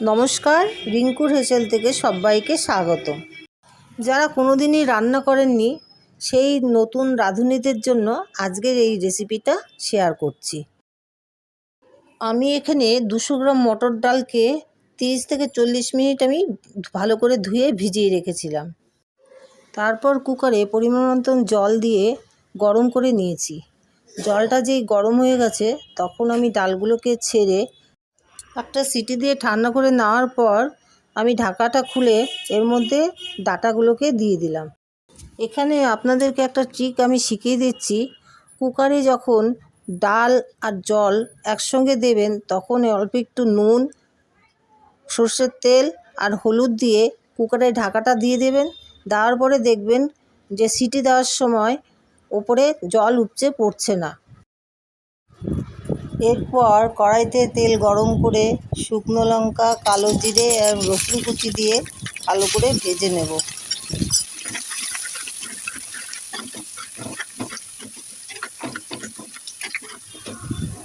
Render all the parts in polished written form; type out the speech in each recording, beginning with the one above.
নমস্কার, রিঙ্কুর হেসেল থেকে সবাইকে স্বাগত। যারা কোনোদিনই রান্না করেননি সেই নতুন রাঁধুনিদের জন্য আজকের এই রেসিপিটা শেয়ার করছি। আমি এখানে 200 গ্রাম মটর ডালকে 30 থেকে 40 মিনিট আমি ভালো করে ধুয়ে ভিজিয়ে রেখেছিলাম। তারপর কুকারে পরিমাণ মতন জল দিয়ে গরম করে নিয়েছি। জলটা যেই গরম হয়ে গেছে তখন আমি ডালগুলোকে ছেড়ে একটা সিটি দিয়ে ঠান্ডা করে নেওয়ার পর আমি ঢাকাটা খুলে এর মধ্যে ডাটাগুলোকে দিয়ে দিলাম। এখানে আপনাদেরকে একটা ট্রিক আমি শিখিয়ে দিচ্ছি। কুকারে যখন ডাল আর জল একসঙ্গে দেবেন তখন অল্প একটু নুন, সর্ষের তেল আর হলুদ দিয়ে কুকারে ঢাকাটা দিয়ে দেবেন। দেওয়ার পরে দেখবেন যে সিটি দেওয়ার সময় ওপরে জল উপচে পড়ছে না। এরপর কড়াইতে তেল গরম করে শুকনো লঙ্কা, কালো জিরে আর রসুন কুচি দিয়ে ভালো করে ভেজে নেব।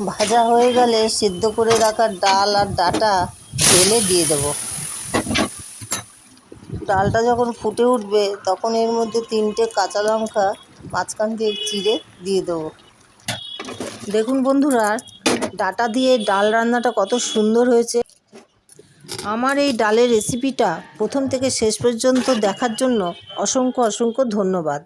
ভাজা হয়ে গেলে সিদ্ধ করে রাখা ডাল আর ডাটা ঢেলে দিয়ে দেব। ডালটা যখন ফুটে উঠবে তখন এর মধ্যে 3টে কাঁচা লঙ্কা মাঝখান দিয়ে চিড়ে দিয়ে দেবো। দেখুন বন্ধুরা, ডাটা দিয়ে ডাল রান্নাটা কত সুন্দর হয়েছে। আমার এই ডালের রেসিপিটা প্রথম থেকে শেষ পর্যন্ত দেখার জন্য অসংখ্য ধন্যবাদ।